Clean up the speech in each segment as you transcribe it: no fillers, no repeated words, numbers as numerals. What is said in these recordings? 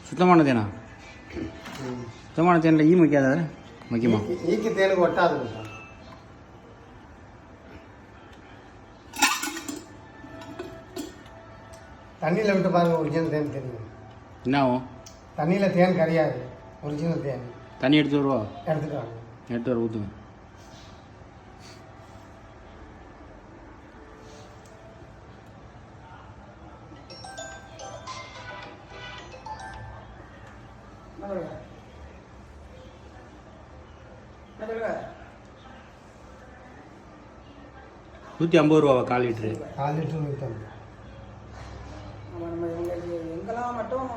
சுத்தமான தேனா? சுத்தமான தேனில் ஈ வைக்காத வைக்குமா? ஈக்கு தேனுக்கு ஒட்டாது. தண்ணியில் விட்டு பாருங்கள், ஒரிஜினல் தேன் தெரியும். என்ன ஆகும்? தண்ணியில் தேன் கரையாது, ஒரிஜினல் தேன். தண்ணி எடுத்து வருவா? எடுத்துட்டு வாங்க. எடுத்து வர ஊற்றுங்க. ₹150 1/4 லிட்டரு. 4 லிட்டரு 150. நம்ம எங்கெல்லாம் மட்டும்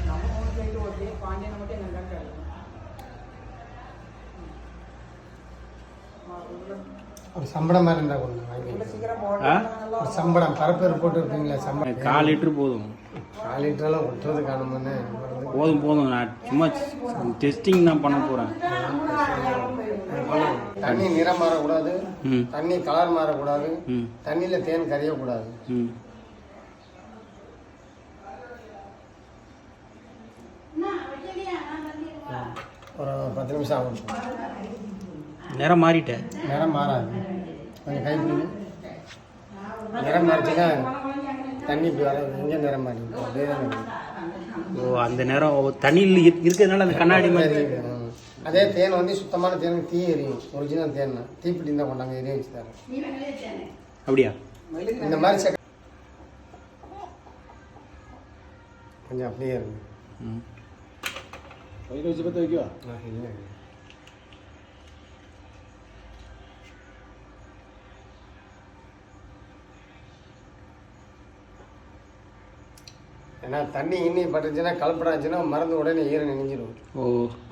நம்ம மூணு பிளேட்டு ஓகே, பாண்டியனை மட்டும் எங்கள் கரெக்டாக ஒரு சம்பளம் மாதிரி இருந்தால் கொண்டு வாங்கி. சீக்கிரம் ஒரு சம்பளம் பரப்பேர் போட்டு இருப்பீங்களா? சம்பளம் 1/4 லிட்டரு போதும். 4 லிட்டரெல்லாம் ஒட்டுறது காணுமானே. போதும். நான் சும்மா டெஸ்டிங் தான் பண்ண போகிறேன். தண்ணி நிறம் மாறக்கூடாது, தண்ணி கலர் மாறக்கூடாது, தண்ணியில் தேன் கரையக்கூடாது. ஒரு 10 நிமிஷம் ஆகும். நிறம் மாறிட்டேன். நிறம் மாறாது, கொஞ்சம் கைப்பிடி. நிறம் மாறிச்சுன்னா தண்ணி இப்படி வராது. எங்கே நிறம் மாறி அப்படியே தான் இருக்கும். ஓ, அந்த நேரம் தண்ணியில் இருக்கிறதுனால அந்த கண்ணாடி மாதிரி. அதே தேன் வந்து சுத்தமான தேனுக்கு தீ எரியும். ஒரிஜினல் தேன்னா தீப்பிடி தான் கொண்டாங்க, எரிய வச்சு தரேன். அப்படியா? இந்த மாதிரி கொஞ்சம் அப்படியே இருக்கு. வச்சு பற்ற வைக்கவா? இல்லை, ஏன்னா தண்ணி இன்னி பட்டுச்சுன்னா கலப்படாச்சுன்னா மருந்து உடனே ஈரம் நெஞ்சிடும். ஓ,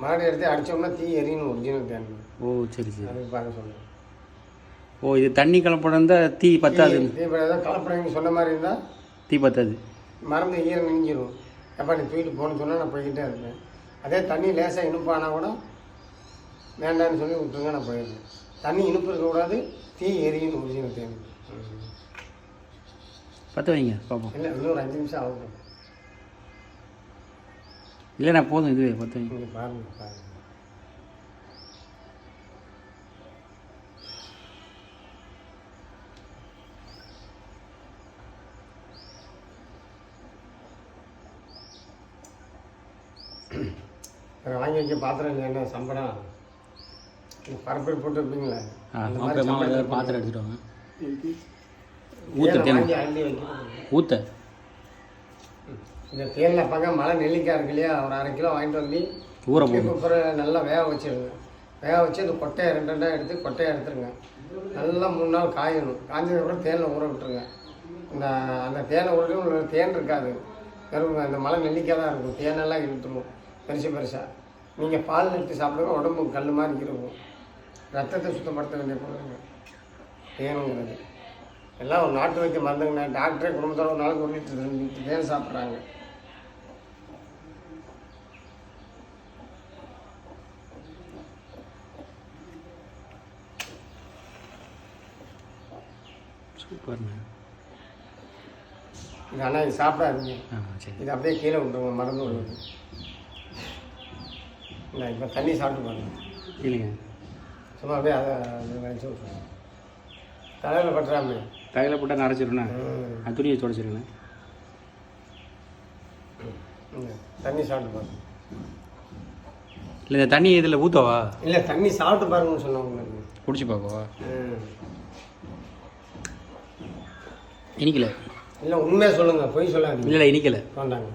மறுபடியும் எடுத்து அடித்தோம்னா தீ எரியணும். ஒரிஜினல் தேன். ஓ, சரி சரி. அதுக்கு பார்க்க சொல்லுங்கள். ஓ, இது தண்ணி கலப்படம் இருந்தால் தீ பத்தாது. தீ கலப்படம் சொன்ன மாதிரி இருந்தால் தீ பத்தாது, மருந்து ஈரம் நெஞ்சிடும். எப்போ நீ தூக்கிட்டு போகணுன்னு சொன்னால் நான் போய்கிட்டே இருப்பேன். அதே தண்ணி லேசாக இனிப்பானா கூட வேண்டான்னு சொல்லி விட்டுருங்க, நான் போயிடுறேன். தண்ணி இனிப்பு இருக்கக்கூடாது, தீ எரியணும். ஒரிஜினல் தேன். பற்ற வைங்க பார்ப்போம். இல்லை, இன்னும் ஒரு 5 நிமிஷம் ஆகும். இல்லைண்ணா போதும், இதுவே பற்ற வைங்க. நீங்கள் பாருங்கள். வாங்கி வைக்க பாத்திரம் இல்லை, என்ன சம்பளம் பரப்பை போட்டு வைப்பீங்களா? பாத்திரம் எடுத்துட்டு வாங்க. ஊற்ற தேன் அள்ளி வைக்க. ஊற்ற இந்த தேனில் பக்கம் மழை நெல்லிக்காய் இருக்கு இல்லையா, ஒரு 1/2 கிலோ வாங்கிட்டு வந்து ஊற போட்டு குக்கரை நல்லா வேக வச்சிருங்க. வேக வச்சு அந்த கொட்டையை 2 எடுத்து கொட்டையை எடுத்துருங்க. நல்லா 3 நாள் காயணும். காய்ஞ்சதுக்கப்புறம் தேனில் ஊற விட்டுருங்க. அந்த தேனை ஊறி உங்களுக்கு தேன் இருக்காது, வெறும் அந்த மழை நெல்லிக்காய் தான் இருக்கும். தேனெல்லாம் இழுத்துரும் பெருசாக. நீங்கள் பால் எடுத்து சாப்பிடுங்க, உடம்பு கல் மாதிரி இருக்கும். ரத்தத்தை சுத்தப்படுத்த வேண்டிய பொருளுங்க தேனுங்கிறது. எல்லாம் ஒரு நாட்டு வைத்திய மருந்துங்க. டாக்டரே குடும்பத்தோட ஒரு நாளைக்கு 1 லிட்டர் 2 லிட்டர் தேன் சாப்பிட்றாங்க. சூப்பர்ண்ணா. இது ஆனால் இது சாப்பிடாதீங்க. சரி, இது அப்படியே கீழே விட்டுருங்க, மருந்து விடுவது. இல்லை, இப்போ தண்ணி சாப்பிட்டு பாருங்க. இல்லைங்க, சும்மா அப்படியே அதை நினச்சி விட்ருங்க. தலையில் பட்டுறாமே. தலையில் போட்டால் நரைச்சிருண்ணா. அது துணியை தொடச்சிருங்கண்ணா. தண்ணி சாப்பிட்டு பாருங்க. இல்லை, இந்த தண்ணி இதில் ஊற்றவா? இல்லை, தண்ணி சாப்பிட்டு பாருங்கன்னு சொன்னவங்க. குடிச்சு பார்க்கவா? இனிக்கல. இல்லை, உண்மையாக சொல்லுங்கள், பொய் சொல்லாதீங்க. இல்லை, இனிக்கல. வேண்டாங்க,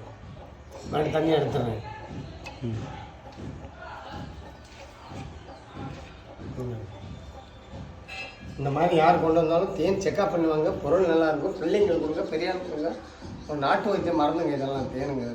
மறுபடியும் தண்ணி எடுத்துறேன். இந்த மாதிரி யார் கொண்டு வந்தாலும் தேன் செக்அப் பண்ணுவாங்க. பொருள் நல்லாயிருக்கும். பிள்ளைங்களுக்கு கொடுங்க, பெரியாளுக்கு கொடுங்க. ஒரு நாட்டு வைத்தியம் மறந்துங்க. இதெல்லாம் தேனுங்க.